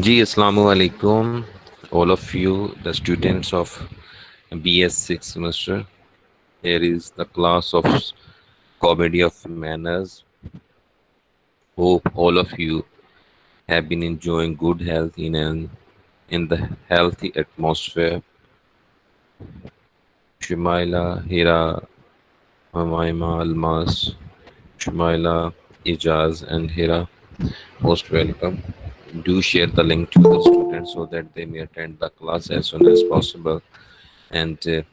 जी अस्सलाम वालेकुम all of you the students of BS 6 semester. Here is the class of comedy of manners. Hope all of you have been enjoying good health in the healthy atmosphere. Shumaila, Hira, Humayma, Almas, Shumaila, Ijaz and Hira, most welcome. Do share the link to the students so that they may attend the class as soon as possible. And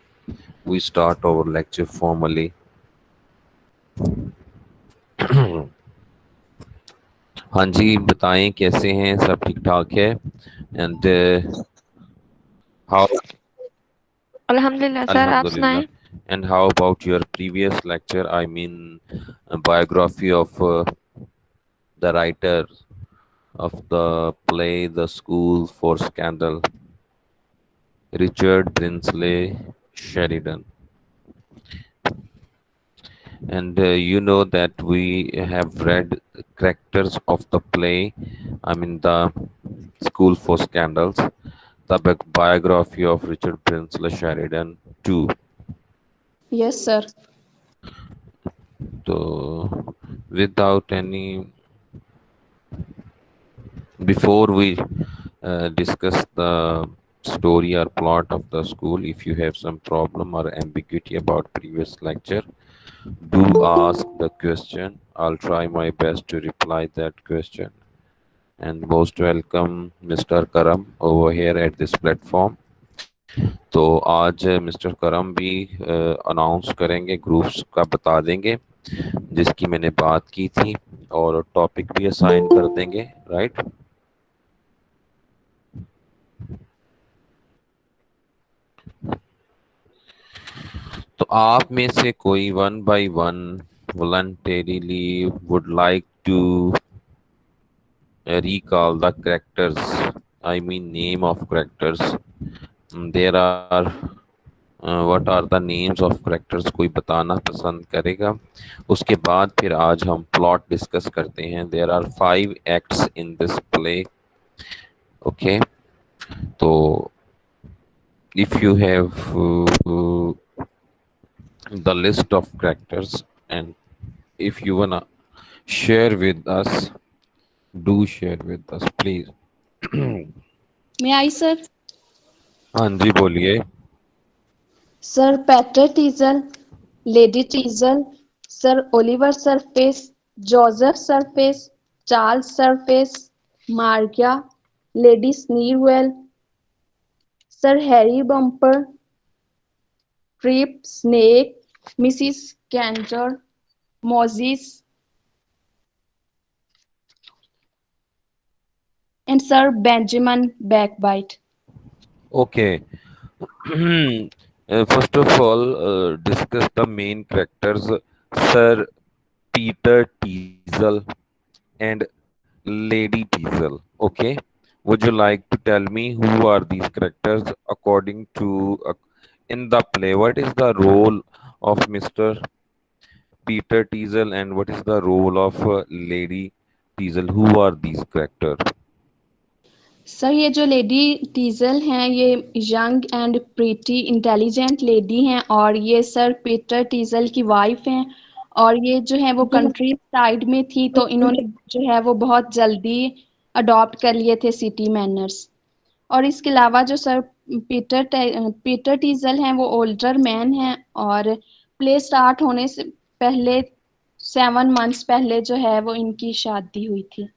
we start our lecture formally. हाँ जी, बताएं कैसे हैं, सब ठीक ठाक है? And how अल्हम्दुलिल्लाह sir, आप अल्हम्दुलिल्लाह. सुनाएं। And how about your previous lecture? I mean, a biography of the writer of the play The School for Scandal, Richard Brinsley Sheridan. And you know that we have read characters of the play, I mean, the School for Scandals, the biography of Richard Brinsley Sheridan too. Yes sir. So, without any, before we discuss the story or plot of the school, if you have some problem or ambiguity about previous lecture, do ask the question. I'll try my best to reply that question. And most welcome, Mr. Karam, over here at this platform. तो आज mister करम भी announce करेंगे, groups का बता देंगे जिसकी मैंने बात की थी, और टॉपिक भी असाइन कर देंगे, राइट? तो आप में से कोई one by one voluntarily would like to recall the characters, I mean name of characters. There are what are the names of characters, कोई बताना पसंद करेगा? उसके बाद फिर आज हम प्लॉट डिस्कस करते हैं. There are 5 acts in this play. Okay, तो if you have the list of characters, and if you wanna share with us, do share with us please. मैं आई सर। हाँ जी, बोलिए. Sir Peter Teazle, lady Teazle, sir Oliver Surface, Joseph Surface, Charles Surface, Maria, lady Sneerwell, sir Harry Bumper, Trip Snake, Mrs Candour, Moses and sir Benjamin Backbite. Okay. First of all, discuss the main characters, Sir Peter Teasel and Lady Teasel. Okay, would you like to tell me who are these characters according to in the play? What is the role of Mr. Peter Teasel and what is the role of Lady Teasel? Who are these characters? Sir ये जो lady टीजल हैं ये young and pretty intelligent lady हैं और ये sir Peter टीजल की wife हैं और ये जो है वो कंट्री साइड में थी तो इन्होंने जो है वो बहुत जल्दी अडॉप्ट कर लिए थे सिटी मैनर्स। और इसके अलावा जो सर पीटर टीजल हैं वो ओल्डर मैन हैं और प्ले स्टार्ट होने से पहले 7 मंथ्स पहले जो है वो इनकी शादी हुई थी।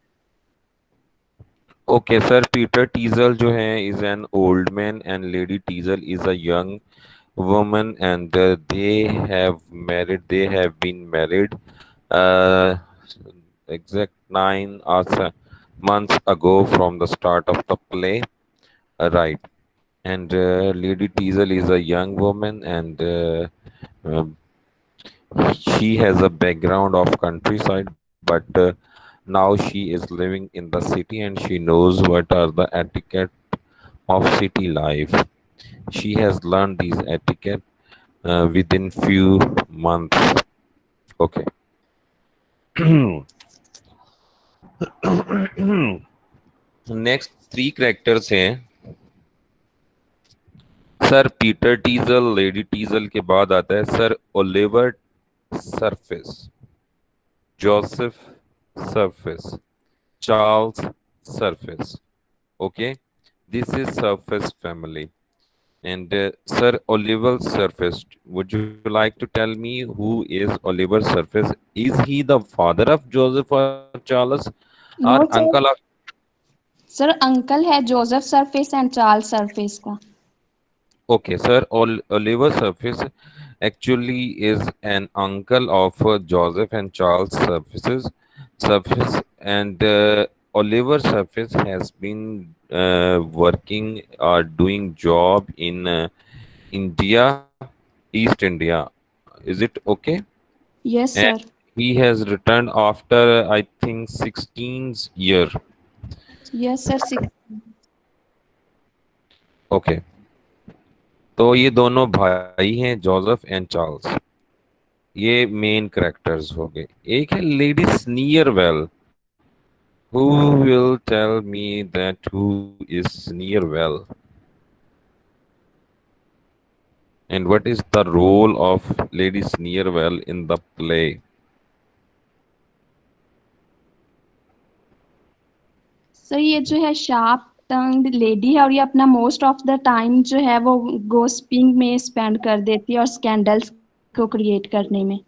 Okay, sir. Peter Teasel जो है is an old man and Lady Teasel is a young woman, and they have married. They have been married uh, exact 9 months ago from the start of the play, right? And Lady Teasel is a young woman, and um, she has a background of countryside, but now she is living in the city and she knows what are the etiquette of city life. She has learned these etiquette within few months. Okay. Next three characters हैं sir Peter टीजल, lady टीजल के बाद आता है sir Oliver Surface, Joseph Surface, Charles surface. Okay, this is Surface family. And Sir Oliver Surface, would you like to tell me who is Oliver Surface? Is he the father of Joseph or Charles, or no uncle sir, of? Sir uncle है Joseph Surface and Charles Surface का। Okay, Sir Oliver Surface actually is an uncle of Joseph and Charles Surface, and Oliver Surface has been working or doing job in India, East India. Is it okay? Yes And sir. he has returned after I think 16th year. Yes sir six. Okay. तो ये दोनों भाई हैं Joseph and Charles. ये main characters हो गए. एक है lady Sneerwell. Who will tell me that who is Sneerwell and what is the role of lady Sneerwell in the play? Sir ये जो है शार्प टंग्ड लेडी है और ये अपना मोस्ट ऑफ द टाइम जो है वो गोसिपिंग में स्पेंड कर देती है और स्कैंडल्स को क्रिएट करने में।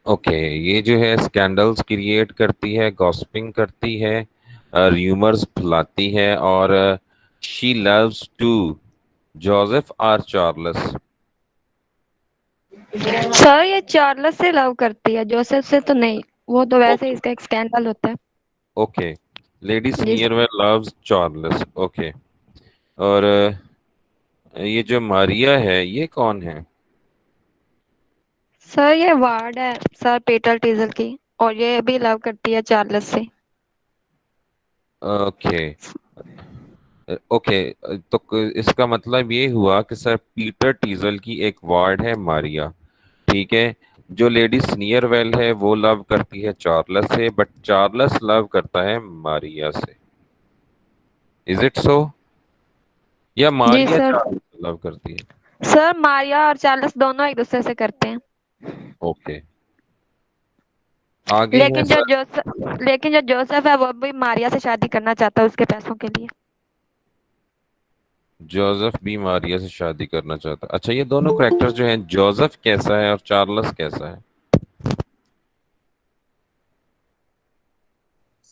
ओके, ये जो है स्कैंडल्स क्रिएट करती है, गॉसिपिंग करती है, र्यूमर्स फैलाती है, और she loves to Joseph or Charles. Sir ये चार्ल्स से लव करती है, जोसेफ से तो नहीं। वो तो वैसे ही ओके. इसका एक स्कैंडल होता है। ओके, लेडी जी sir. Sneerwell loves Charles. Okay. और ये जो मारिया है ये कौन है? सर ये वार्ड है सर पीटर टीजल की, और ये भी लव करती है चार्ल्स से। ओके. ओके, तो इसका मतलब ये हुआ कि सर पीटर टीजल की एक वार्ड है मारिया. ठीक है. जो लेडी स्नीयरवेल है वो लव करती है चार्ल्स से, बट चार्ल्स लव करता है मारिया से. Is it so? या जी मारिया सर। चार्ल्स से लव करती है? सर मारिया और चार्ल्स दोनों एक दूसरे से करते हैं। ओके. आगे है सर. लेकिन जो जोसेफ है वो भी मारिया से शादी करना चाहता है उसके पैसों के लिए। जोसेफ भी मारिया से शादी करना चाहता. अच्छा, ये दोनों करेक्टर्स जो हैं, जोसेफ कैसा है और चार्ल्स कैसा है?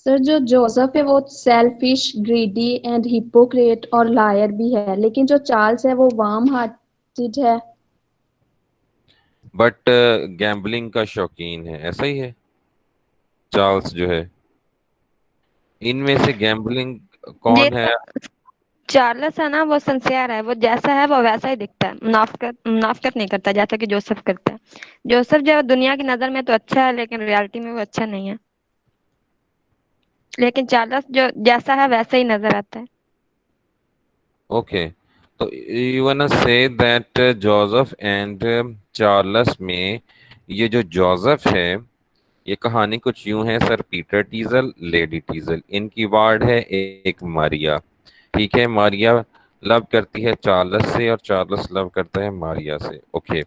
सर जो जोसेफ है वो सेल्फिश ग्रीडी एंड हिपोक्रेट और लायर भी है, लेकिन जो चार्ल्स है वो वार्म हार्टेड है। बट गैम्बलिंग का शौकीन है, ऐसा ही है चार्ल्स जो है. इनमें से गैम्बलिंग ये कौन है? चार्ल्स है ना, वो सिंसियर है, वो जैसा है वो वैसा ही दिखता है, मुनाफिकत नहीं करता जैसा कि जोसेफ करता है। जोसेफ जो है दुनिया की नजर में तो अच्छा है, लेकिन रियलिटी में वो अच्छा नहीं है। लेकिन चार्ल्स जो जैसा है वैसा ही नजर आता है। ओके. तो you वांना say that Joseph and Charles में, ये जो जोसेफ है, ये कहानी कुछ यूं है सर. पीटर टीजल, लेडी टीजल, इनकी वार्ड है एक मारिया. ठीक है. मारिया लव करती है चार्ल्स से और चार्ल्स लव करता है मारिया से. ओके.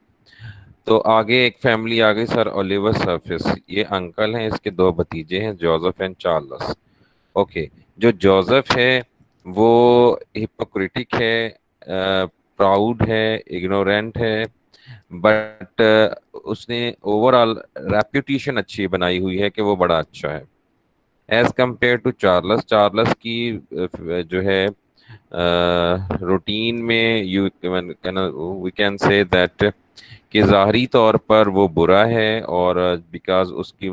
तो आगे एक फैमिली आ गई सर ओलिवर सरफेस. ये अंकल हैं, इसके दो भतीजे हैं जोसेफ एंड चार्ल्स. ओके. जो जोसेफ है वो हिपोक्रिटिक है, प्राउड है, इग्नोरेंट है, बट उसने ओवरऑल रेप्यूटेशन अच्छी बनाई हुई है कि वो बड़ा अच्छा है. As compared to Charles, Charles की जो है रूटीन में you we can say that कि ज़ाहरी तौर पर वो बुरा है, और बिकॉज उसकी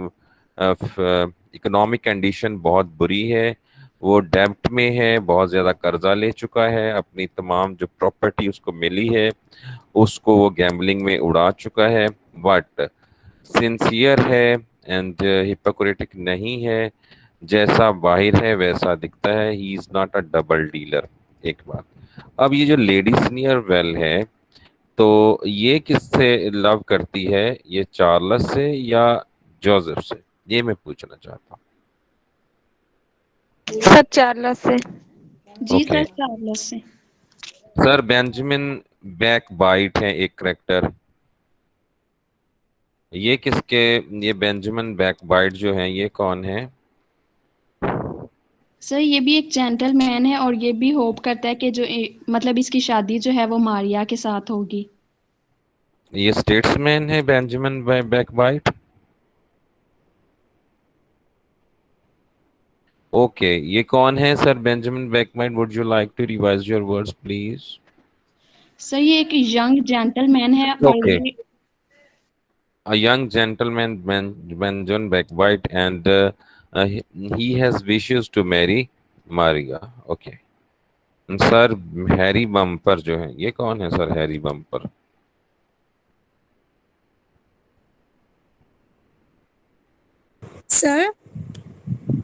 इकोनॉमिक कंडीशन बहुत बुरी है. वो डेब्ट में है, बहुत ज़्यादा कर्जा ले चुका है, अपनी तमाम जो प्रॉपर्टी उसको मिली है उसको वो गैम्बलिंग में उड़ा चुका है. बट सिंसियर है एंड हिपोक्रेटिक नहीं है. जैसा बाहर है वैसा दिखता है. He is not a double dealer. एक बात. अब ये जो लेडी सीनियर वेल है, तो ये किससे लव करती है? ये चार्ल्स से या जोसेफ से? ये मैं पूछना चाहता हूँ. सर चार्लस से। जी ओके सर, चार्ल्स से। सर, बेंजामिन बैकबाइट है एक करेक्टर। ये किसके, ये बेंजामिन बैकबाइट जो है ये कौन है? सर ये भी एक जेंटलमैन है और ये भी होप करता है कि मतलब इसकी शादी जो है वो मारिया के साथ होगी। ये स्टेट्समैन है बेंजामिन बैकबाइट। ओके, ये कौन है sir Benjamin Backbite? Would you like to revise your words please? Sir ये एक यंग जेंटलमैन है और ओके, ये a young gentleman, Benjamin Backwhite, and he has wishes to marry Maria. Okay. Sir, Harry bumper जो है ये कौन है सर, हैरी बम्पर? सर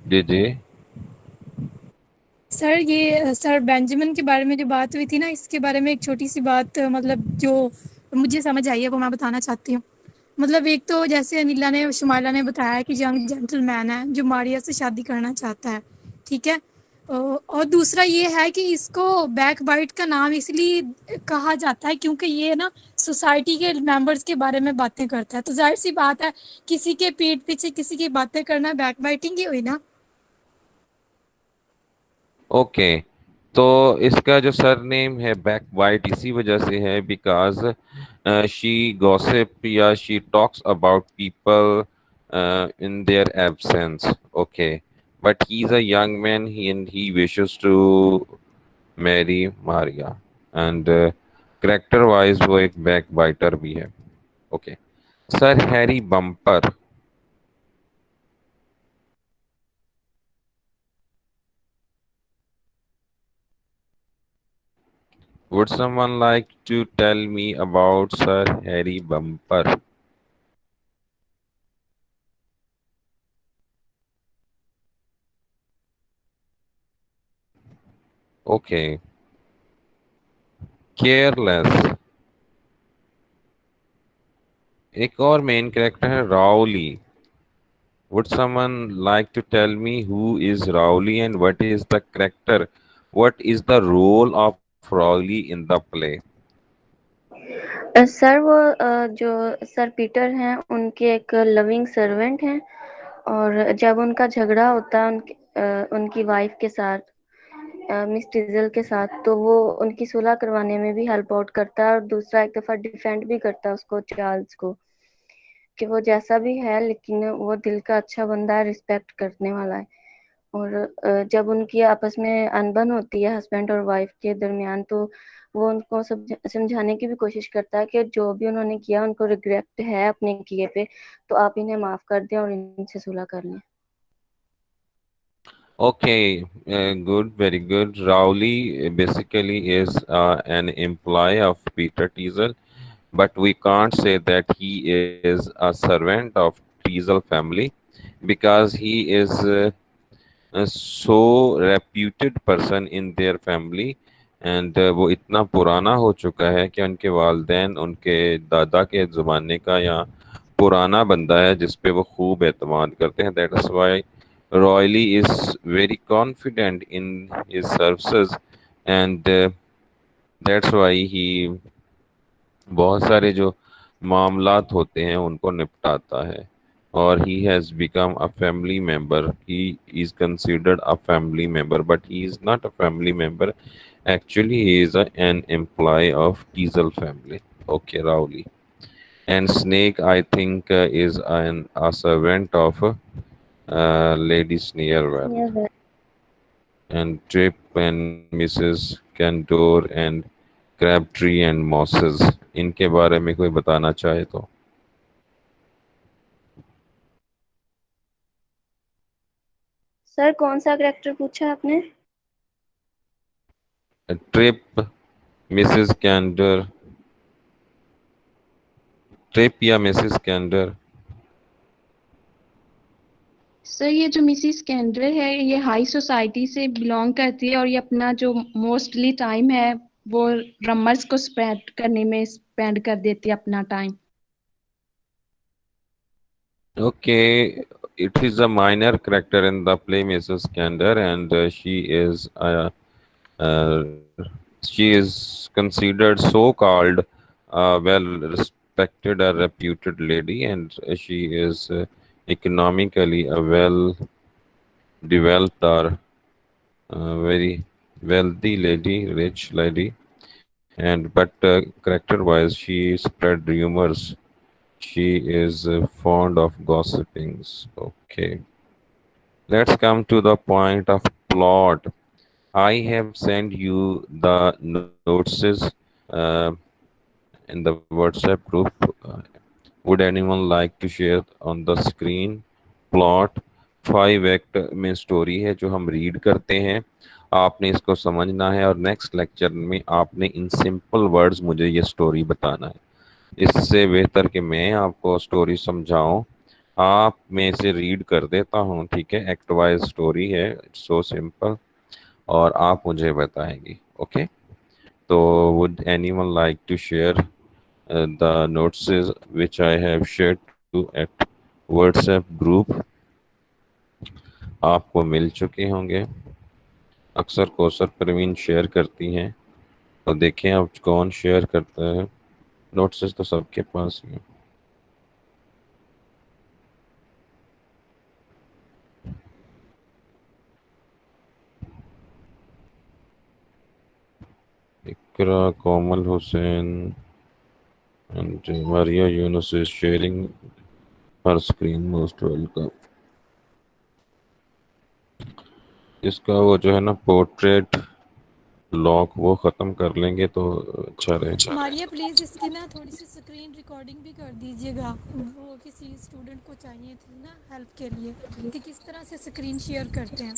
जी जी। सर ये सर बेंजामिन के बारे में जो बात हुई थी ना, इसके बारे में एक छोटी सी बात मतलब जो मुझे समझ आई है वो मैं बताना चाहती हूँ। मतलब एक तो जैसे अनिला ने शुमाइला ने बताया कि यंग जेंटलमैन है जो मारिया से शादी करना चाहता है, ठीक है। और दूसरा ये है कि इसको बैक बाइट का नाम इसलिए कहा जाता है क्योंकि ये ना सोसाइटी के मेंबर्स के बारे में बातें करता है, तो जाहिर सी बात है किसी के पीठ पीछे किसी की बातें करना बैक बाइटिंग ही हुई ना। ओके, तो इसका जो सरनेम है बैकवाइट इसी वजह से है बिकॉज शी गॉसिप या she talks about people in their absence. Okay, but he is a young man and he wishes to marry Maria, and character wise वो एक बैक बाइटर भी है। Okay sir, Harry Bumper, would someone like to tell me about Sir Harry Bumper? Okay, careless. एक और main character है Rowley. Would someone like to tell me who is Rowley and what is the character? What is the role of Rowley in the play? Sir वो जो sir Peter हैं उनके एक loving servant हैं, और जब उनका झगड़ा होता है उनकी वाइफ के साथ, मिस टीजल के साथ, तो वो उनकी सुलह करवाने में भी हेल्प आउट करता है और दूसरा एक दफा डिफेंड भी करता है उसको, चार्ल्स को, कि वो जैसा भी है लेकिन वो दिल का अच्छा बंदा है, रिस्पेक्ट करने वाला है। और जब उनकी आपस में अनबन होती है हस्बैंड और वाइफ के दरमियान, तो वो उनको समझाने की भी कोशिश करता है कि जो भी उन्होंने किया उनको रिग्रेट है अपने किए पे, तो आप इन्हें माफ कर दें और इनसे सुलह कर लें। Okay, good, very good. Rowley basically is an employee of Peter Teasel, but we can't say that he is a servant of Teasel family because he is a so reputed person in their family, and वो इतना पुराना हो चुका है कि उनके वालदेन उनके दादा के ज़माने का या पुराना बंदा है जिस पे वो खूब एतमाद करते हैं। That is why royally is very confident in his services, and that's why he बहुत सारे जो मामलात होते हैं उनको निपटाता है। और he has become a family member, he is considered a family member, but he is not a family member, actually he is an employee of Diesel family. Okay, Rowley. And Snake, I think, is a servant of Lady Sneerwell. Yes, sir. And Trip and Mrs. Cantor and Crabtree and Mosses, इनके बारे में कोई बताना चाहे तो? Sir कौन सा character पूछा आपने? ट्रिप, मिसेस कैंडर, ट्रिप या मिसेस कैंडर? सर ये जो मिसिस केंड्रे है ये हाई सोसाइटी से बिलोंग करती है और ये अपना जो मोस्टली टाइम है वो रमर्स को स्पेंड करने में स्पेंड कर देती है अपना time. Okay, it is a minor character in the play Mrs. Gander, and uh, she is considered so-called well-respected, a reputed lady, and she is economically a well-developed or very wealthy lady, rich lady, and but character-wise, she spread rumors. She is fond of gossipings. Okay, let's come to the point of plot. I have sent you the notes in the WhatsApp group. Would anyone like to share on the screen? Plot 5 act में story है जो हम read करते हैं, आपने इसको समझना है और नेक्स्ट लेक्चर में आपने इन सिंपल वर्ड्स मुझे ये स्टोरी बताना है। इससे बेहतर कि मैं आपको स्टोरी समझाऊं, आप में इसे रीड कर देता हूं, ठीक है। एक्ट वाइज स्टोरी है, इट्स सो सिंपल, और आप मुझे बताएंगी। ओके, तो would anyone like to share the notes which I have shared to at WhatsApp group? आपको मिल चुके होंगे। अक्सर कौसर परवीन शेयर करती हैं, तो देखें अब कौन शेयर करता है। नोट्स तो सबके पास ही हैं। इकरा, कोमल Hussain and Maria Yunus is sharing her screen, most welcome। इसका वो जो है ना पोर्ट्रेट लॉक वो ख़त्म कर लेंगे तो अच्छा रहेगा। मारिया प्लीज़ इसकी ना थोड़ी सी स्क्रीन रिकॉर्डिंग भी कर दीजिएगा, वो किसी स्टूडेंट को चाहिए थी ना हेल्प के लिए कि किस तरह से स्क्रीन शेयर करते हैं।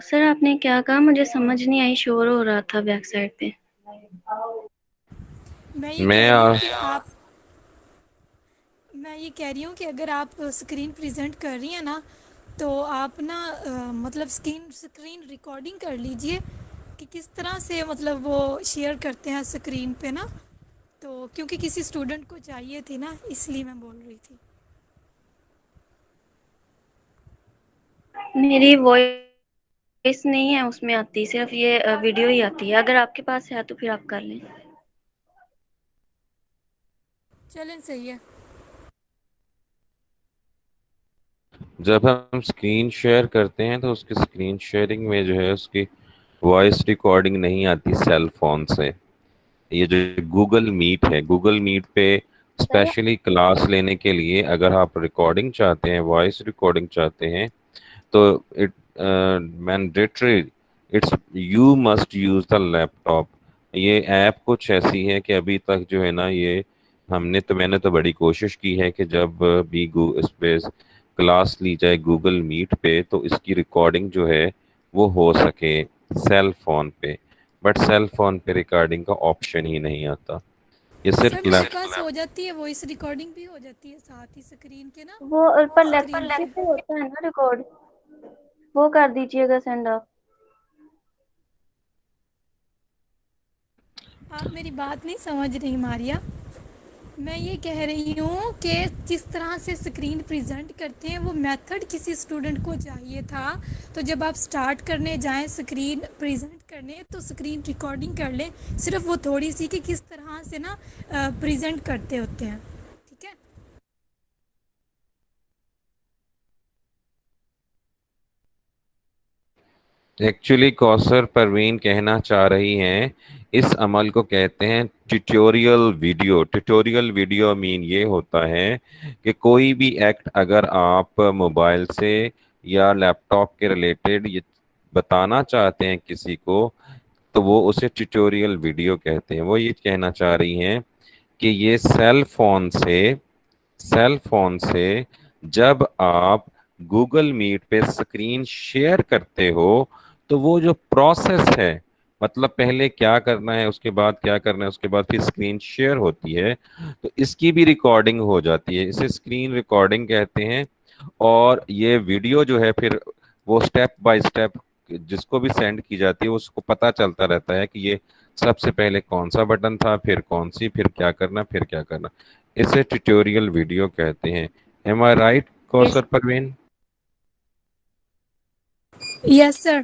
सर आपने क्या कहा, मुझे समझ नहीं आई, शोर हो रहा था बैक साइड पे। मैं ये कह रही हूँ कि अगर आप स्क्रीन प्रेजेंट कर रही हैं ना, तो आप ना मतलब स्क्रीन रिकॉर्डिंग कर लीजिए कि किस तरह से मतलब वो शेयर करते हैं स्क्रीन पे ना, तो क्योंकि किसी स्टूडेंट को चाहिए थी ना, इसलिए मैं बोल रही थी। मेरी वॉइस नहीं है उसमें आती, सिर्फ ये वीडियो ही आती है। अगर आपके पास है तो फिर आप कर लें। चलें, सही है। जब हम स्क्रीन शेयर करते हैं तो उसकी स्क्रीन शेयरिंग में जो है उसकी वॉइस रिकॉर्डिंग नहीं आती सेल फोन से। ये जो गूगल मीट है, गूगल मीट पे स्पेशली क्लास लेने के लिए अगर आप रिकॉर्डिंग चाहते हैं, वॉइस रिकॉर्डिंग चाहते हैं, तो it mandatory, it's you must use the laptop. ये ऐप कुछ ऐसी है कि अभी तक जो है ना, ये मैंने तो बड़ी कोशिश की है कि जब भी इस पे क्लास ली जाए गूगल मीट पे, तो इसकी रिकॉर्डिंग जो है वो हो सके सेल फोन पे, बट सेल फोन पे रिकॉर्डिंग का ऑप्शन ही नहीं आता। ये सर सिर्फ मेरे पास हो जाती है, वॉइस रिकॉर्डिंग भी हो जाती है साथ ही स्क्रीन के ना। वो पर लैपटॉप पे होता है ना रिकॉर्ड, वो कर दीजिएगा सेंड आप। आप मेरी बात नहीं समझ रही मारिया। मैं ये कह रही हूँ कि जिस तरह से स्क्रीन प्रेजेंट करते हैं वो मेथड किसी स्टूडेंट को चाहिए था, तो जब आप स्टार्ट करने जाएं स्क्रीन प्रेजेंट करने, तो स्क्रीन रिकॉर्डिंग कर लें, सिर्फ वो थोड़ी सी कि किस तरह से ना प्रेजेंट करते होते हैं, ठीक है। एक्चुअली कौसर परवीन कहना चाह रही हैं, इस अमल को कहते हैं tutorial video. Tutorial video mean ये होता है कि कोई भी एक्ट अगर आप मोबाइल से या लैपटॉप के रिलेटेड ये बताना चाहते हैं किसी को, तो वो उसे ट्यूटोरियल वीडियो कहते हैं। वो ये कहना चाह रही हैं कि ये सेल फोन से जब आप गूगल मीट पे स्क्रीन शेयर करते हो, तो वो जो प्रोसेस है मतलब पहले क्या करना है, उसके बाद क्या करना है, उसके बाद फिर स्क्रीन शेयर होती है, तो इसकी भी रिकॉर्डिंग हो जाती है, इसे स्क्रीन रिकॉर्डिंग कहते हैं। और ये वीडियो जो है फिर वो स्टेप बाय स्टेप जिसको भी सेंड की जाती है उसको पता चलता रहता है कि ये सबसे पहले कौन सा बटन था, फिर कौन सी, फिर क्या करना, फिर क्या करना। इसे ट्यूटोरियल वीडियो कहते हैं। Am I right yes. Kausar Parveen? Yes sir.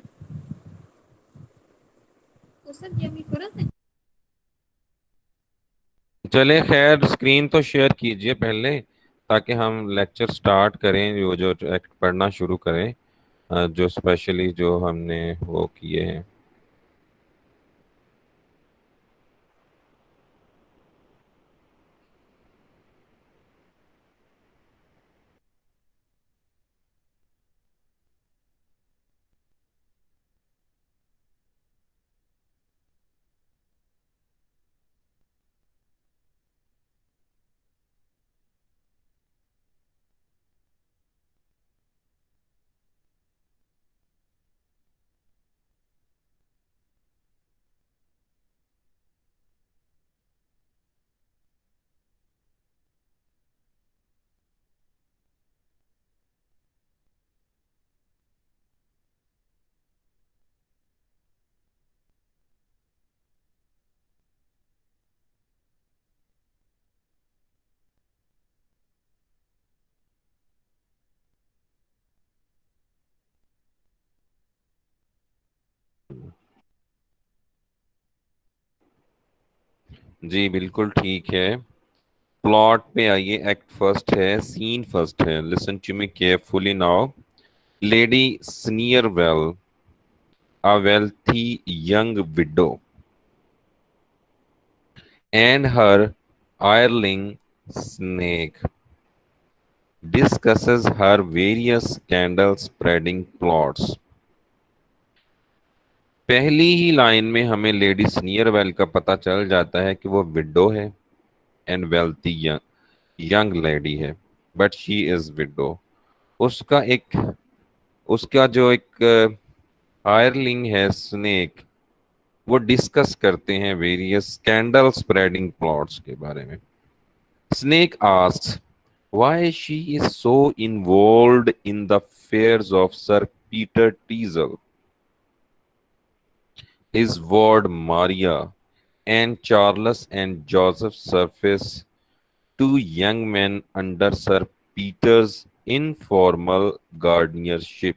चले खैर, स्क्रीन तो शेयर कीजिए पहले, ताकि हम लेक्चर स्टार्ट करें, वो जो एक्ट पढ़ना शुरू करें, जो स्पेशली जो हमने वो किए हैं। जी बिल्कुल ठीक है। प्लॉट पे आइए, एक्ट फर्स्ट है, सीन फर्स्ट है। Listen to me carefully now. Lady Sneerwell, a wealthy young widow, and her hireling snake discusses her various scandal spreading plots। पहली ही लाइन में हमें लेडी स्नीयरवेल का पता चल जाता है कि वो विडो है एंड वेल्थी यंग लेडी है, बट शी इज विडो। उसका एक उसका जो एक हायरलिंग है स्नेक, वो डिस्कस करते हैं वेरियस स्कैंडल स्प्रेडिंग प्लॉट्स के बारे में। Snake asks why she is so involved in the affairs of Sir Peter Teazle, his ward Maria, and Charles and Joseph surface, two young men under Sir Peter's informal guardianship,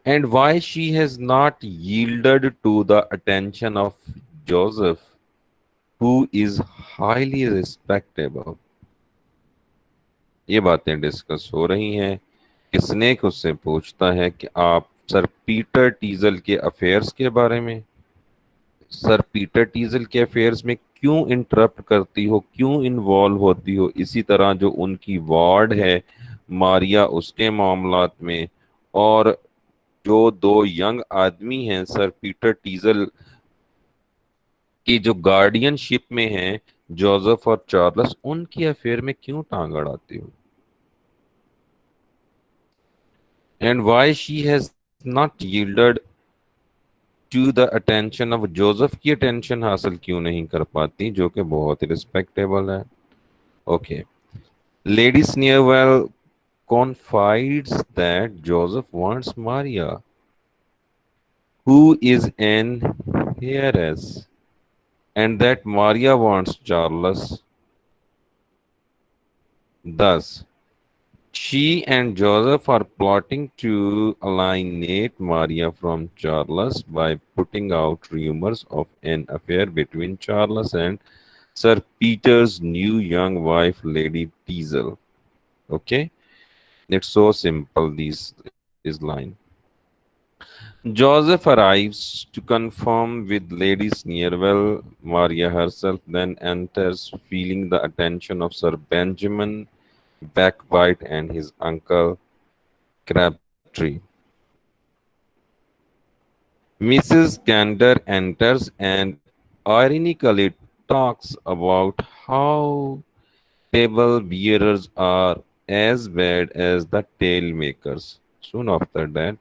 and why she has not yielded to the attention of Joseph, who is highly respectable। ये बातें discuss हो रही हैं कि snake उससे पूछता है कि आप सर पीटर टीजल के अफेयर्स के बारे में, सर पीटर टीजल के अफेयर्स में क्यों इंटरप्ट करती हो, क्यों इन्वॉल्व होती हो, इसी तरह जो उनकी वार्ड है मारिया उसके मामलात में, और जो दो यंग आदमी हैं सर पीटर टीजल की जो गार्डियनशिप में हैं, जोसेफ और चार्ल्स, उनकी अफेयर में क्यों टांग अड़ाती हो, and why she has not yielded to the attention of Joseph की अटेंशन हासिल क्यों नहीं कर पाती, जो कि बहुत ही रिस्पेक्टेबल है। Okay, lady Sneerwell confides that Joseph wants Maria, who is an heiress, and that Maria wants Charles. Thus, she and Joseph are plotting to alienate Maria from Charles by putting out rumors of an affair between Charles and Sir Peter's new young wife, Lady Teazle. Okay, it's so simple. This line. Joseph arrives to confirm with Lady Sneerwell. Maria herself then enters, feeling the attention of Sir Benjamin Backbite and his uncle Crabtree. Mrs. Gander enters and ironically talks about how table bearers are as bad as the tale makers. Soon after that,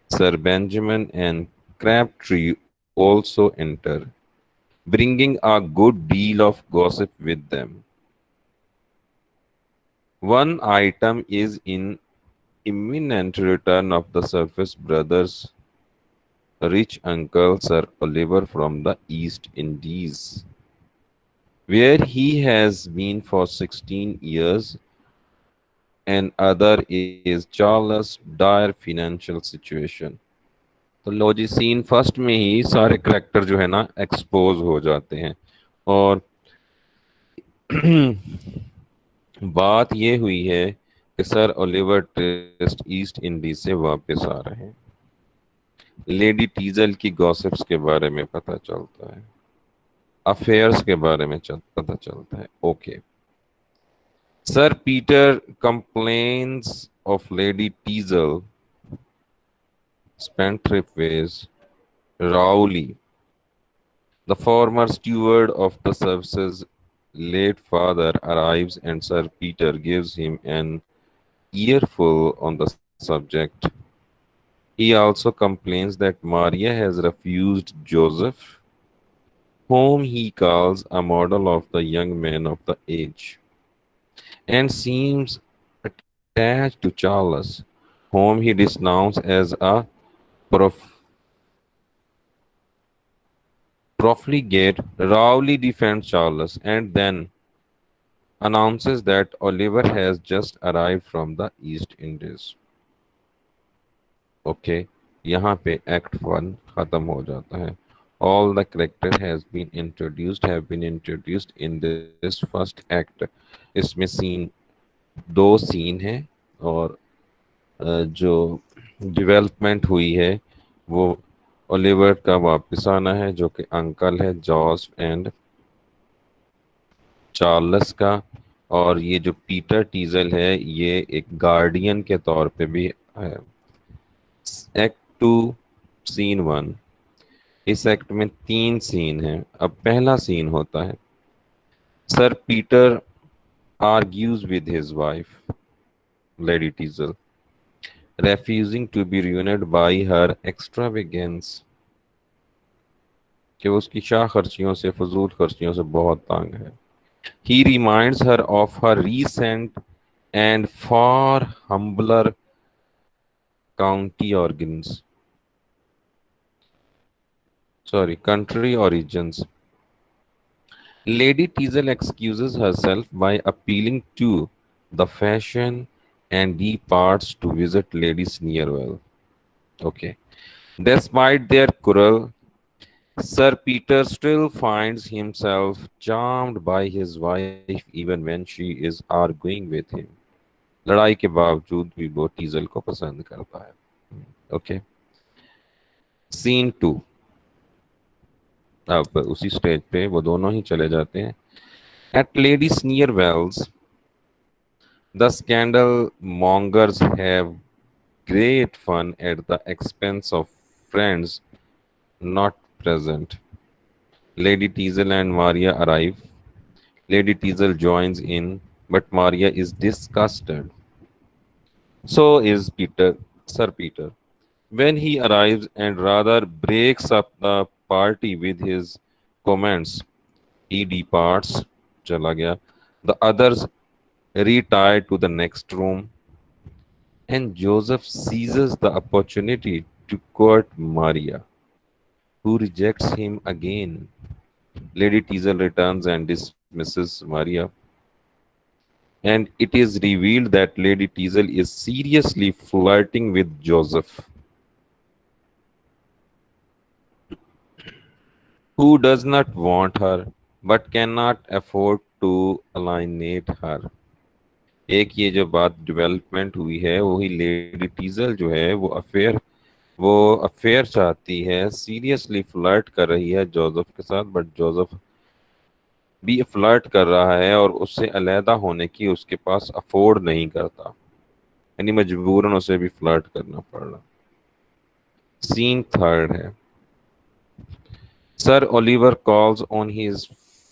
Sir Benjamin and Crabtree also enter, bringing a good deal of gossip with them. One item is in imminent return of the Surface Brothers' rich uncle Sir Oliver from the East Indies, where he has been for 16 years, and other is Charles' dire financial situation. तो लो जी, scene first में ही सारे character जो है ना expose हो जाते हैं। और बात ये हुई है कि sir Oliver twist east Indies से वापस आ रहे हैं। लेडी टीजल की गॉसिप्स के बारे में पता चलता है, अफेयर्स के बारे में पता चलता है। Okay, sir Peter complains of lady Teazle spendthrift ways. Rowley, the former steward of the service's late father, arrives and Sir Peter gives him an earful on the subject. He also complains that Maria has refused Joseph, whom he calls a model of the young men of the age, and seems attached to Charles, whom he denounces as a prof- profligate. Rowley defends Charles and then announces that Oliver has just arrived from the East Indies. Okay, यहाँ पे act one खत्म हो जाता है। All the character have been introduced in this first act. इसमें दो scene है और जो डेवलपमेंट हुई है वो ओलिवर का वापस आना है, जो कि अंकल है जॉर्ज एंड चार्ल्स का, और ये जो पीटर टीजल है ये एक गार्डियन के तौर पे भी है। एक्ट टू सीन वन, इस एक्ट में 3 सीन हैं। अब पहला सीन होता है sir Peter argues with his wife lady Teazle, refusing to be ruined by her extravagance, कि वो उसकी शाह खर्चियों से, फजूल खर्चियों से बहुत तंग है। He reminds her of her recent and far humbler country origins. Lady Teasel excuses herself by appealing to the fashion and departs to visit Lady Sneerwell. Okay. Despite their quarrel, Sir Peter still finds himself charmed by his wife even when she is arguing with him. लड़ाई के बावजूद भी वो टीजल को पसंद करता है। Okay, scene 2। अब उसी स्टेज पे वो दोनों ही चले जाते हैं। At lady Sneerwell's the scandal mongers have great fun at the expense of friends not present. Lady Teasel and Maria arrive. Lady Teasel joins in, but Maria is disgusted. So is Sir Peter. When he arrives and rather breaks up the party with his comments, he departs. Chala gaya. The others retire to the next room, and Joseph seizes the opportunity to court Maria, who rejects him again. Lady Teasel returns and dismisses Maria, and it is revealed that Lady Teasel is seriously flirting with Joseph, who does not want her but cannot afford to alienate her. एक ये जो बात development हुई है वही lady टीजल जो है वो अफेयर चाहती है, सीरियसली फ्लर्ट कर रही है जोसेफ के साथ, बट जोसेफ भी फ्लर्ट कर रहा है और उससे अलहदा होने की उसके पास अफोर्ड नहीं करता, यानी मजबूरन उसे भी फ्लर्ट करना पड़ रहा। सीन 3 है। Sir Oliver calls on his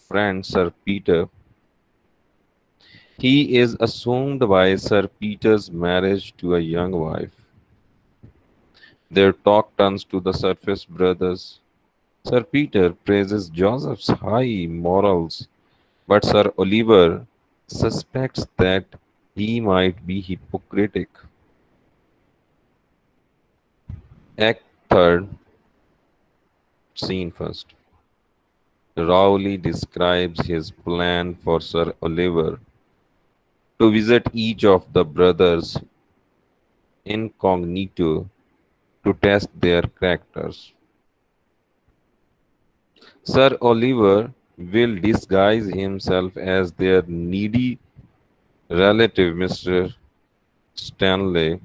friend sir Peter. He is assumed by Sir Peter's marriage to a young wife. Their talk turns to the surface brothers. Sir Peter praises Joseph's high morals, but Sir Oliver suspects that he might be hypocritic. Act third, scene first. Rowley describes his plan for Sir Oliver to visit each of the brothers incognito to test their characters. Sir Oliver will disguise himself as their needy relative, Mr. Stanley,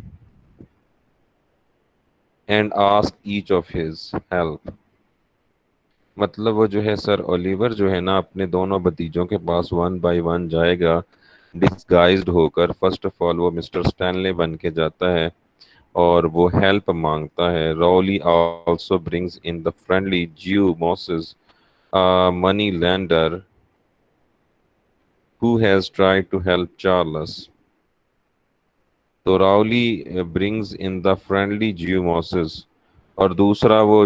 and ask each of his help. मतलब वो जो है sir Oliver जो है ना अपने दोनों भतीजों के पास वन बाय वन जाएगा डिस्गाइज्ड होकर। फर्स्ट ऑफ ऑल वो मिस्टर स्टैनले बन के जाता है और वो हेल्प मांगता है। Rowley also brings in the friendly Jew Moses, money lender who has tried to help Charles. तो Rowley brings in the friendly Jew Moses और दूसरा वो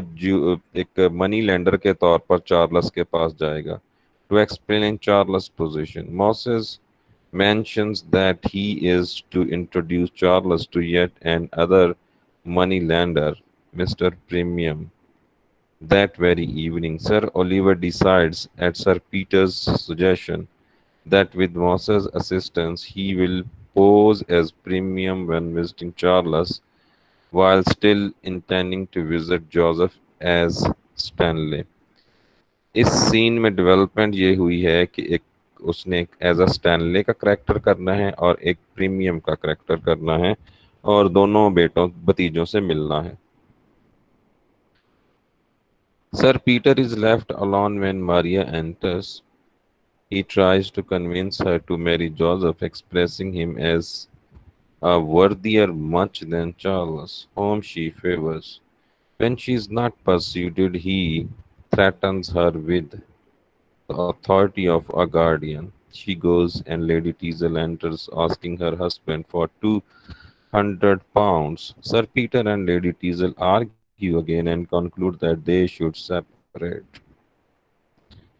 एक मनी लेंडर के तौर पर चार्ल्स के पास जाएगा to explain Charles position. Moses mentions that he is to introduce Charles to yet another money lender, Mr. Premium. That very evening, Sir Oliver decides, at Sir Peter's suggestion, that with Moses' assistance he will pose as Premium when visiting Charles, while still intending to visit Joseph as Stanley. इस scene में development ये हुई है कि एक उसने एक as a Stanley का करेक्टर करना है और एक प्रीमियम का करेक्टर करना है और दोनों बेटों भतीजों से मिलना है। Sir Peter is left alone when Maria enters. He tries to convince her to marry Joseph, expressing him as a worthier much than Charles, whom she favors. When she is not persuaded, he threatens her with the authority of a guardian. She goes, and Lady Teazle enters, asking her husband for £200. Sir Peter and Lady Teazle argue again and conclude that they should separate.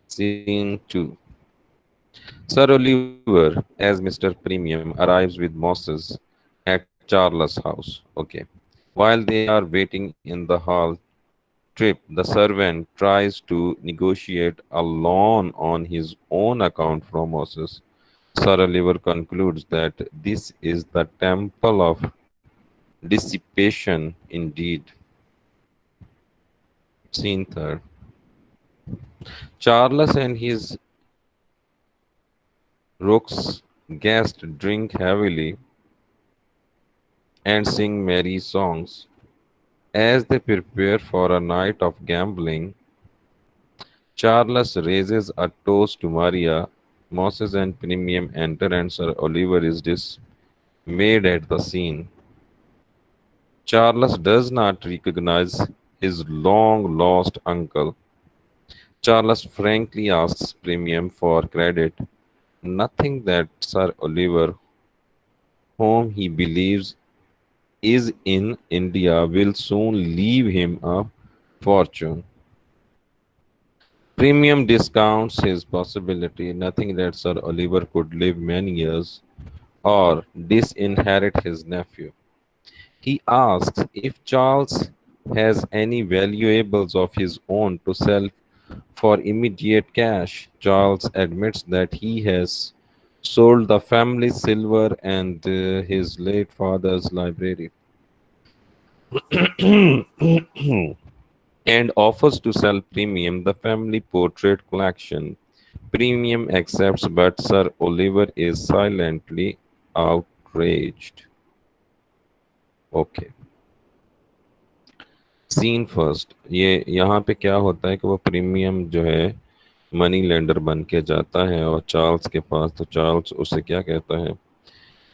Scene 2. Sir Oliver, as Mr. Premium, arrives with Moses at Charles' house. Okay. While they are waiting in the hall trip, the servant tries to negotiate a loan on his own account from Moses. Sir Oliver concludes that this is the temple of dissipation indeed. Scene third. Charles and his rook's guests drink heavily and sing merry songs. As they prepare for a night of gambling, Charles raises a toast to Maria. Moses and Premium enter, and Sir Oliver is dismayed at the scene. Charles does not recognize his long lost uncle. Charles frankly asks Premium for credit, nothing that Sir Oliver, whom he believes is in India, will soon leave him a fortune. Premium discounts his possibility, nothing that Sir Oliver could live many years or disinherit his nephew. He asks if Charles has any valuables of his own to sell for immediate cash. Charles admits that he has sold the family silver and his late father's library and offers to sell Premium the family portrait collection. Premium accepts, but Sir Oliver is silently outraged. Okay. Scene first. ये यहाँ पे क्या होता है कि वो premium जो है मनी लेंडर बन के जाता है और चार्ल्स के पास, तो चार्ल्स उससे क्या कहता है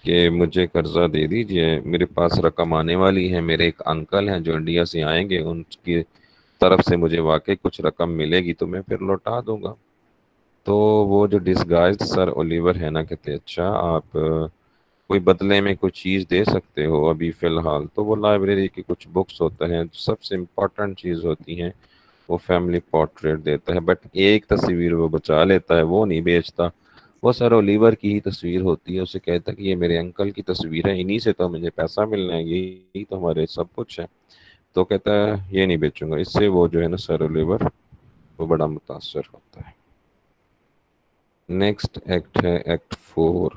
कि मुझे कर्जा दे दीजिए, मेरे पास रकम आने वाली है, मेरे एक अंकल हैं जो इंडिया से आएंगे, उनकी तरफ से मुझे वाकई कुछ रकम मिलेगी तो मैं फिर लौटा दूंगा। तो वो जो डिस्गाइज्ड सर ओलिवर है ना कहते अच्छा आप कोई बदले में कुछ चीज़ दे सकते हो अभी फ़िलहाल, तो वो लाइब्रेरी की कुछ बुक्स होते हैं, सबसे इम्पोर्टेंट चीज़ होती हैं, वो फैमिली पोर्ट्रेट देता है। बट एक तस्वीर वो बचा लेता है, वो नहीं बेचता। वो सर ओलिवर की ही तस्वीर होती है, उसे कहता है कि ये मेरे अंकल की तस्वीर है, इन्हीं से तो मुझे पैसा मिलना है, यही तो हमारे सब कुछ है। तो कहता है ये नहीं बेचूंगा। इससे वो जो है ना सर ओलिवर, वो बड़ा मुतासर होता है। नेक्स्ट एक्ट है act 4।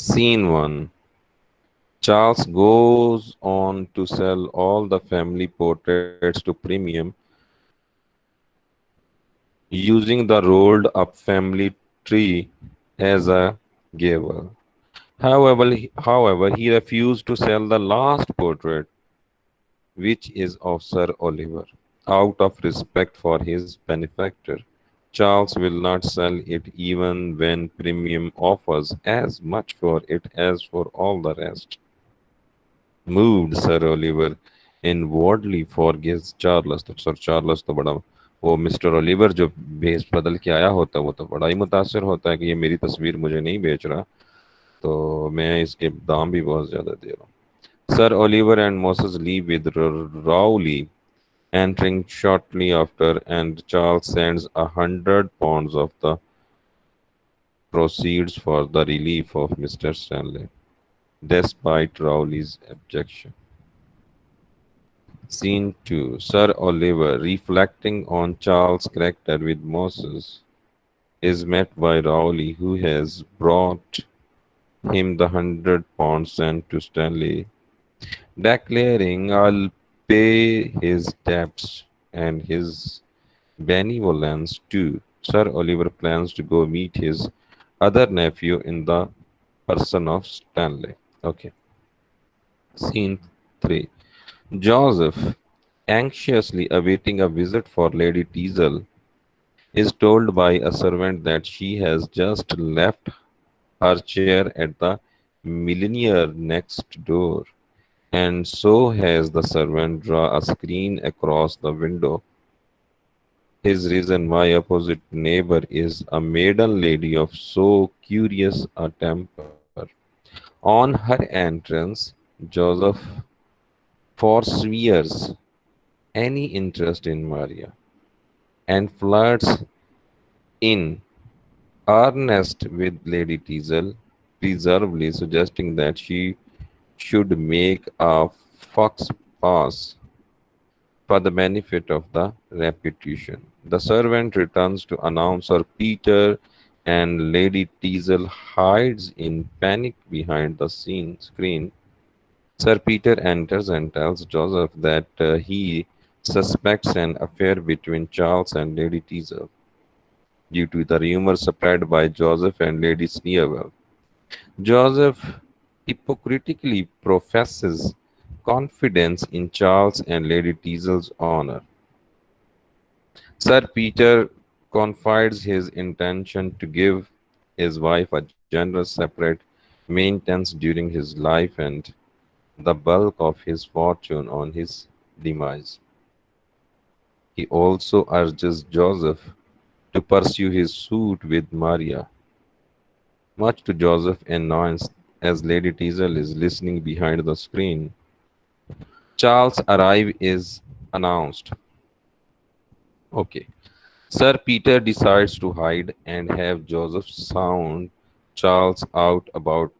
Scene 1. Charles goes on to sell all the family portraits to premium using the rolled up family tree as a gable. However, he refused to sell the last portrait, which is of Sir Oliver, out of respect for his benefactor. Charles will not sell it even when premium offers as much for it as for all the rest. Moved, Sir Oliver inwardly forgives Charles। तो sir Charles तो बड़ा, वो mister Oliver जो भेस बदल के आया होता है, वो तो बड़ा ही मुतासिर होता है कि ये मेरी तस्वीर मुझे नहीं बेच रहा, तो मैं इसके दाम भी बहुत ज़्यादा दे रहा हूँ। Sir Oliver and Moses leave with Rowley entering shortly after, and Charles sends 100 pounds of the proceeds for the relief of Mr. Stanley, despite Rowley's objection. Scene 2. Sir Oliver, reflecting on Charles' character with Moses, is met by Rowley, who has brought him the 100 pounds sent to Stanley, declaring, I'll pay his debts and his benevolence too. Sir Oliver plans to go meet his other nephew in the person of Stanley. Okay. Scene 3. Joseph, anxiously awaiting a visit for Lady Teazle, is told by a servant that she has just left her chair at the millionaire next door, and so has the servant draw a screen across the window. His reason, my opposite neighbor is a maiden lady of so curious a temper. On her entrance, Joseph forswears any interest in Maria and flirts in earnest with Lady Teazle, reservedly suggesting that she should make a fox pass for the benefit of the reputation. The servant returns to announce Sir Peter, and Lady Teazle hides in panic behind the screen. Sir Peter enters and tells Joseph that he suspects an affair between Charles and Lady Teazle due to the rumors spread by Joseph and Lady Sneerwell. Joseph hypocritically professes confidence in Charles and Lady Teazle's honor. Sir Peter confides his intention to give his wife a generous separate maintenance during his life and the bulk of his fortune on his demise. He also urges Joseph to pursue his suit with Maria, much to Joseph's annoyance as Lady Teazle is listening behind the screen. Charles' arrival is announced. Okay. Sir Peter decides to hide and have Joseph sound Charles out about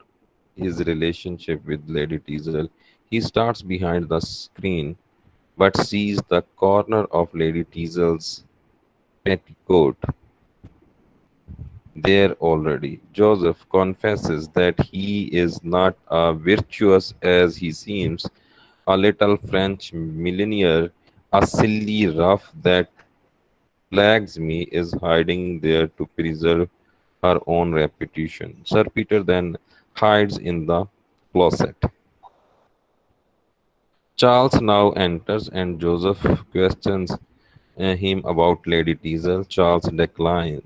his relationship with Lady Teazle. He starts behind the screen but sees the corner of Lady Teazle's petticoat there already. Joseph confesses that he is not as virtuous as he seems, a little French millionaire, a silly rough that plagues me, is hiding there to preserve her own reputation. Sir Peter then hides in the closet. Charles now enters and Joseph questions him about Lady Teazle. Charles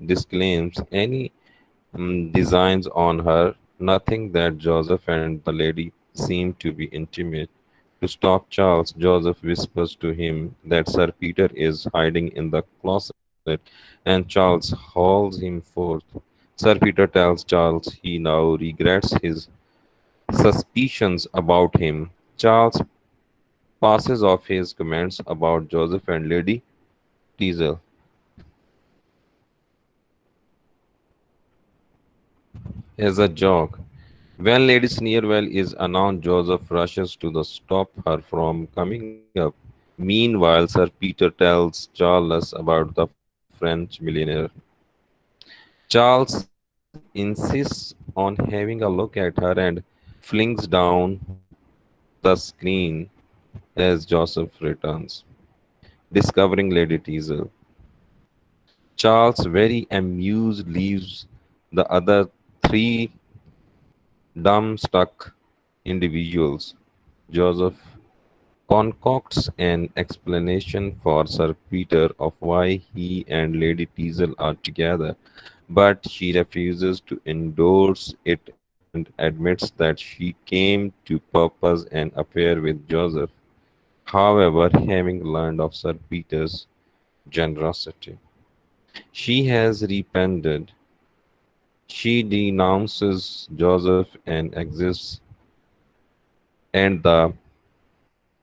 disclaims any designs on her, nothing that Joseph and the lady seem to be intimate. To stop Charles, Joseph whispers to him that Sir Peter is hiding in the closet. and Charles hauls him forth. Sir Peter tells Charles he now regrets his suspicions about him. Charles passes off his comments about Joseph and Lady Teasel as a joke. When Lady Sneerwell is announced, Joseph rushes to the stop her from coming up. Meanwhile, Sir Peter tells Charles about the French millionaire. Charles insists on having a look at her and flings down the screen as Joseph returns, discovering Lady Teasel. Charles, very amused, leaves the other three dumbstruck individuals. Joseph concocts an explanation for Sir Peter of why he and Lady Teasel are together, but she refuses to endorse it and admits that she came to purpose an affair with Joseph. However, having learned of Sir Peter's generosity, she has repented. She denounces Joseph and exists, and the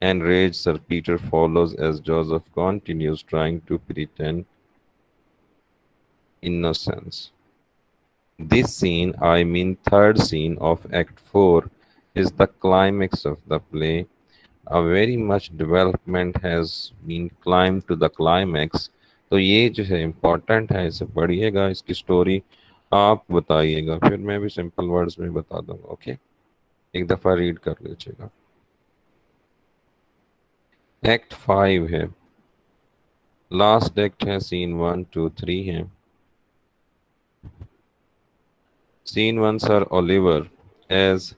enraged Sir Peter follows as Joseph continues trying to pretend innocence. This scene, I mean third scene of Act 4, is the climax of the play. A very much development has been climbed to the climax. तो ये जो है important है, इसे पढ़िएगा, इसकी story आप बताइएगा, फिर मैं भी सिंपल वर्ड्स में बता दूंगा. ओके, एक दफ़ा रीड कर लीजिएगा. एक्ट 5 है, लास्ट एक्ट है, सीन 1 2 3 है. सीन 1 सर ओलिवर एज.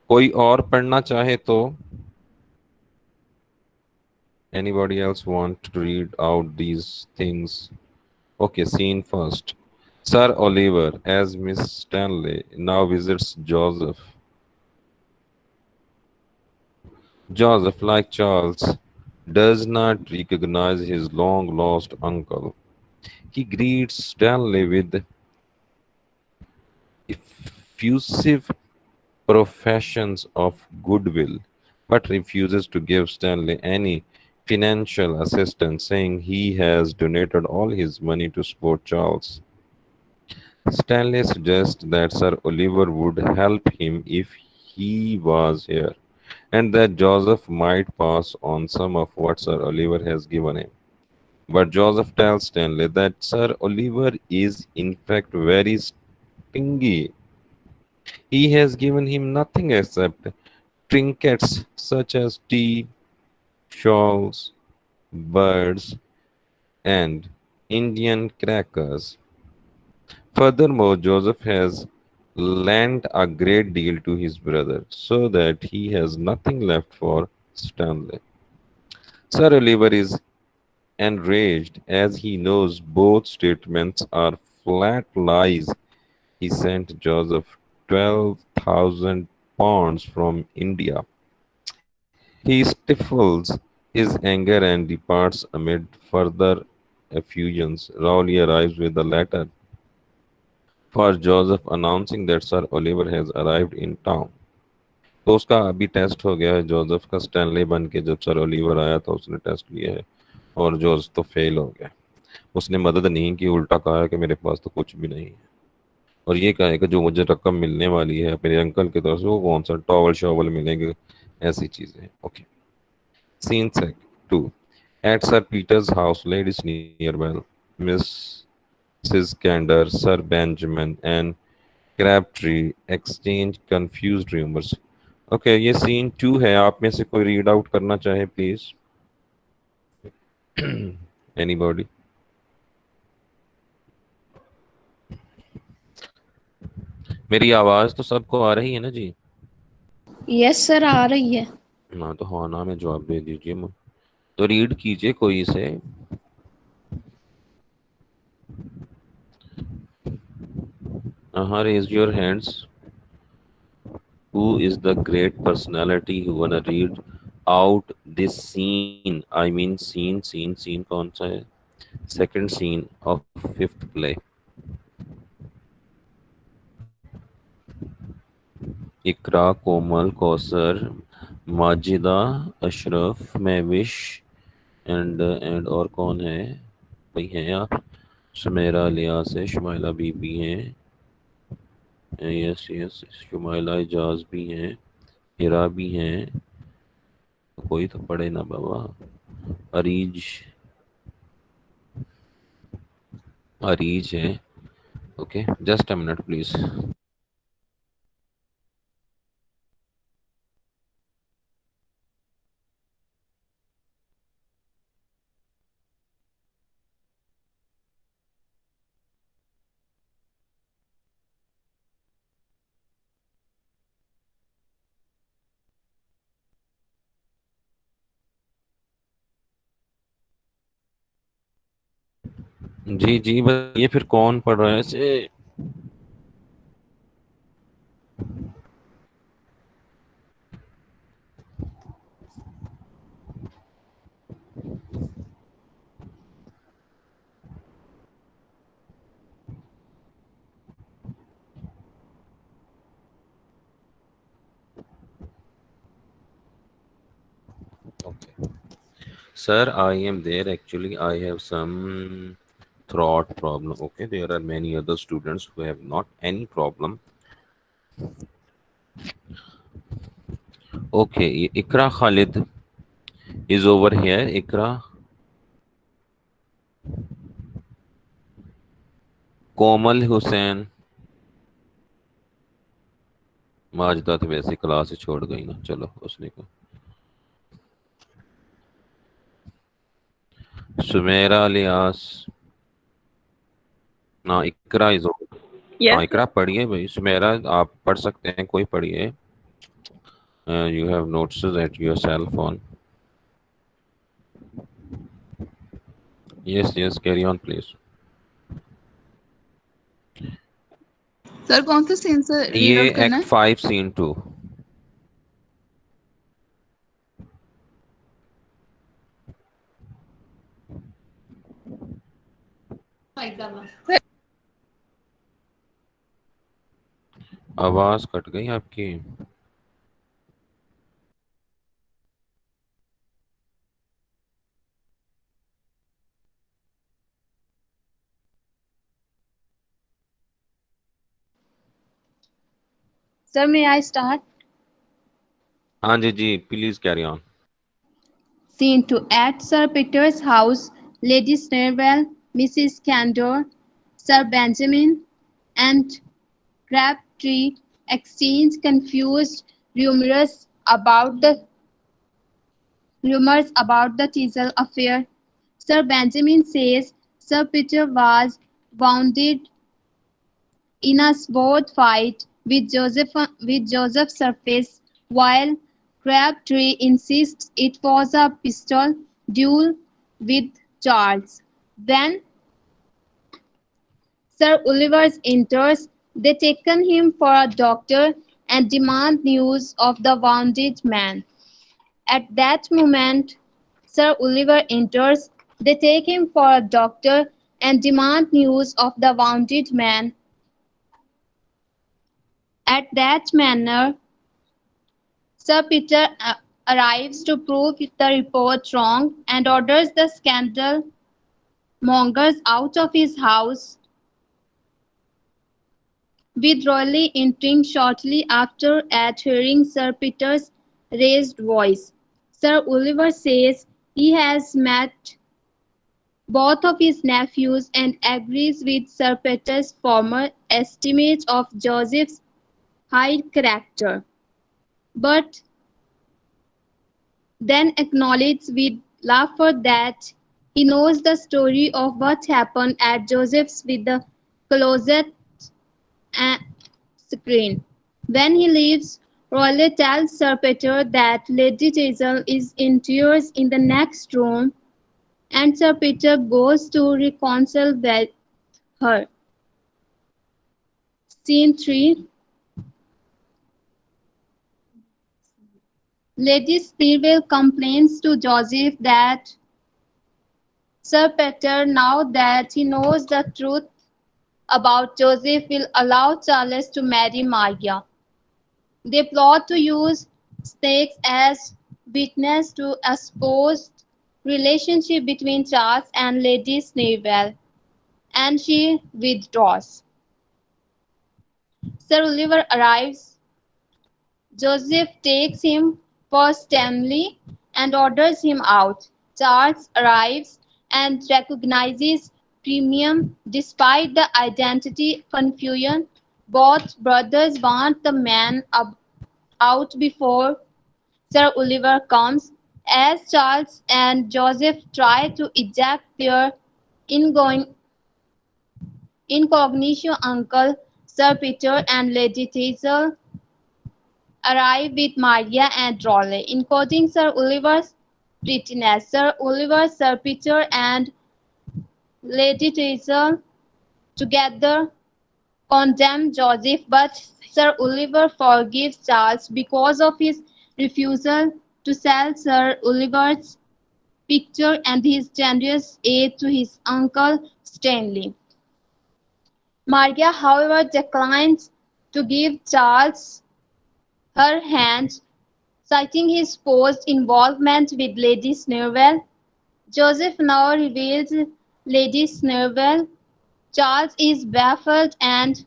कोई और पढ़ना चाहे तो. Anybody else want to read out these things? Okay, scene first. Sir Oliver as Miss Stanley now visits Joseph. Joseph, like Charles, does not recognize his long lost uncle. He greets Stanley with effusive professions of goodwill, but refuses to give Stanley any financial assistance, saying he has donated all his money to support Charles. Stanley suggests that Sir Oliver would help him if he was here, and that Joseph might pass on some of what Sir Oliver has given him. But Joseph tells Stanley that Sir Oliver is in fact very stingy. He has given him nothing except trinkets such as tea, shawls, birds, and Indian crackers. Furthermore, Joseph has lent a great deal to his brother, so that he has nothing left for Stanley. Sir Oliver is enraged as he knows both statements are flat lies. He sent Joseph 12,000 pounds from India. He stifles his anger and departs amid further effusions. Rowley arrives with a letter for Joseph announcing that Sir Oliver has arrived in town. तो उसका अभी test हो गया है Joseph का, Stanley बन के जब सर ओलिवर आया था उसने टेस्ट लिया है और जोसेफ तो फेल हो गया. उसने मदद नहीं की, उल्टा कहा है कि मेरे पास तो कुछ भी नहीं है, और ये कहा है कि जो मुझे रकम मिलने वाली है मेरे अंकल की तरफ से वो कौन सा टॉवल शॉवल मिलेंगे, ऐसी चीज़ें. Okay. Scene 2. At Sir Peter's house, Lady Sneerwell, Mrs. Gander, Sir Benjamin, and Crabtree exchange confused rumors. Okay, ये सीन 2 है. आप में से कोई रीड आउट करना चाहे प्लीज. एनीबॉडी? मेरी आवाज तो सबको आ रही है ना जी? यस सर, आ रही है. हाँ तो हाँ ना में जवाब दे दीजिए, तो रीड कीजिए कोई इसे. Raise your hands. Who is the great personality who wanna read out this scene? I mean scene कौन सा है? Second scene of fifth play. Iqra, Komal, Kausar, Majida, Ashraf, Mahvish and और कौन है भाई? हैं यार, सुमेरा, लियास है, शुमाइला बीबी हैं, यस यस, शुमाइला इजाज भी हैं, हिरा भी हैं, कोई तो पढ़े ना बाबा। अरीज, अरीज है। Okay, just a minute please. जी जी, बताइए फिर कौन पढ़ रहा है इसे? Okay. Sir, I am there. Actually, I have some throat problem. Okay, there are many other students who have not any problem. Okay, Ikra Khalid is over here. Ikra, Komal Hussain, Mazda तो वैसे class से छोड़ गई ना, चलो उसने को। सुमेरा, लियास, ना इकरा इज ओवर। हाँ Yes. इकरा पढ़िए भाई, सुमेरा आप पढ़ सकते हैं, कोई पढ़िए। You have notes at your cell phone. Yes, yes, carry on, please. Sir कौन सा सीन से रीड ये आउट करना एक्ट है? 5 सीन 2। आवाज कट गई आपकी। Sir may I start? हाँ जी जी, please carry on. Scene 2. At Sir Peter's house, Lady Snarwell, Mrs. Candor, Sir Benjamin, and Crabtree exchange confused rumors about the Teasel affair. Sir Benjamin says Sir Peter was wounded in a sword fight with Joseph Surface, while Crabtree insists it was a pistol duel with Charles. When Sir Oliver enters, they taken him for a doctor and demand news of the wounded man. At that moment, Sir Oliver enters, they take him for a doctor and demand news of the wounded man. At that manner, Sir Peter arrives to prove the report wrong and orders the scandal mongers out of his house, with Raleigh entering shortly after at hearing Sir Peter's raised voice. Sir Oliver says he has met both of his nephews and agrees with Sir Peter's former estimate of Joseph's high character, but then acknowledges with laughter that he knows the story of what happened at Joseph's with the closet and screen. When he leaves, Raleigh tells Sir Peter that Lady Teazle is in tears in the next room, and Sir Peter goes to reconcile with her. Scene 3. Lady Sneerwell complains to Joseph that Sir Peter, now that he knows the truth about Joseph, will allow Charles to marry Maria. They plot to use snakes as witness to a supposed relationship between Charles and Lady Snowball, and she withdraws. Sir Oliver arrives. Joseph takes him personally and orders him out. Charles arrives and recognizes Premium despite the identity confusion. Both brothers want the man out before Sir Oliver comes. As Charles and Joseph try to eject their ingoing incognito uncle, Sir Peter and Lady Teazle arrive with Maria and Raleigh, encoding Sir Oliver's prettiness. Sir Oliver, Sir Peter, and Lady Teazle together condemn Joseph, but Sir Oliver forgives Charles because of his refusal to sell Sir Oliver's picture and his generous aid to his uncle Stanley. Maria, however, declines to give Charles her hand, citing his supposed involvement with Lady Snowball. Joseph now reveals Lady Snowball. Charles is baffled and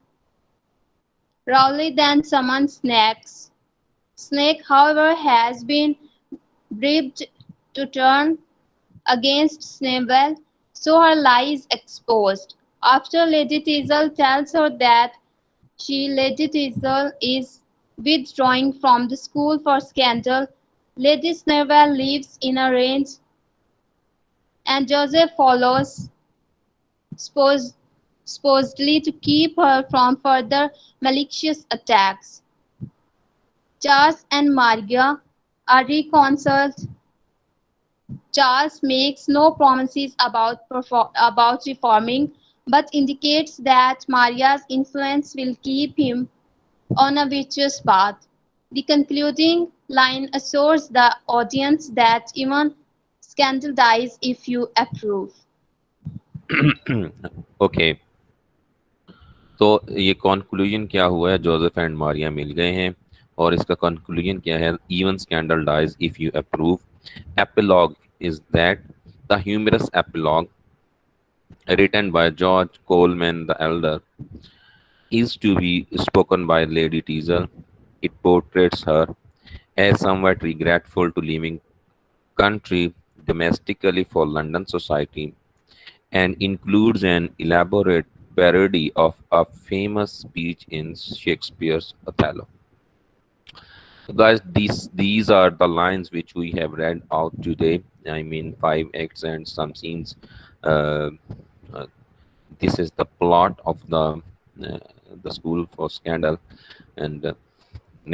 Rowley then summons Snakes. Snake, however, has been bribed to turn against Snowball, so her lie is exposed. After Lady Teazle tells her that Lady Teazle, is withdrawing from the school for scandal, Lady Snowball leaves in a rage and Joseph follows, supposedly to keep her from further malicious attacks. Charles and Maria are reconciled. Charles makes no promises about reforming, but indicates that Maria's influence will keep him on a virtuous path. The concluding line assures the audience that even scandal dies if you approve. Okay तो ये conclusion क्या हुआ है, Joseph and Maria मिल गए हैं और इसका conclusion क्या है, even scandal dies if you approve. Epilogue is that the humorous epilogue written by George Coleman the Elder is to be spoken by Lady Teazle. It portrays her as somewhat regretful to leaving country domestically for London society and includes an elaborate parody of a famous speech in Shakespeare's Othello. Guys, these are the lines which we have read out today. I mean, 5 acts and some scenes. This is the plot of the school for scandal, and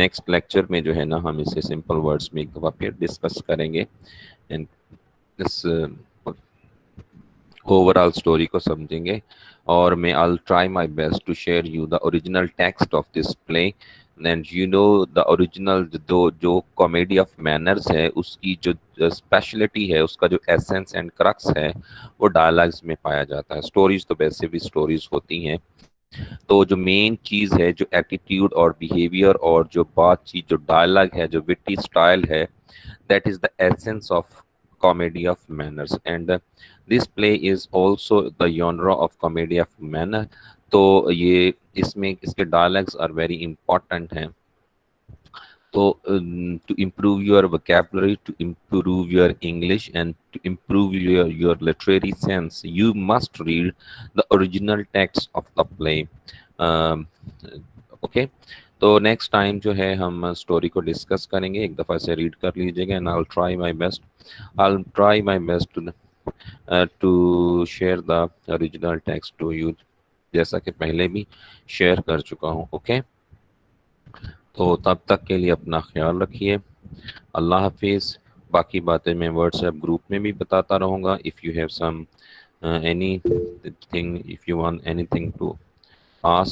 next lecture में जो है ना हम इसे simple words में एक दफ़ा फिर डिस्कस करेंगे एंड इस ओवरऑल स्टोरी को समझेंगे. और मैं I try my best to share you the original text of this play and you know the original जो कॉमेडी ऑफ मैनर्स है उसकी जो स्पेशलिटी है, उसका जो एसेंस एंड क्रक्स है वो डायलॉग्स में पाया जाता है. स्टोरीज तो वैसे भी स्टोरीज होती हैं, तो जो मेन चीज़ है जो एटीट्यूड और बिहेवियर और जो बातचीत जो डायलॉग है जो विटी स्टाइल है, that is the essence of comedy of manners and this play is also the genre of comedy of manner. तो ये इसमें इसके डायलॉग्स आर वेरी इंपॉर्टेंट हैं. तो to improve your vocabulary, to improve your English and to improve your literary sense, you must read the original text of the play. Okay, तो next time जो है हम स्टोरी को discuss करेंगे. एक दफ़ा से रीड कर लीजिएगा and I'll try my best to share the original text to you, जैसा कि पहले भी शेयर कर चुका हूँ. ओके, तो तब तक के लिए अपना ख्याल रखिए. अल्लाह हाफिज़. बाकी बातें मैं व्हाट्सएप ग्रुप में भी बताता रहूँगा. If you have some anything, if you want anything to ask,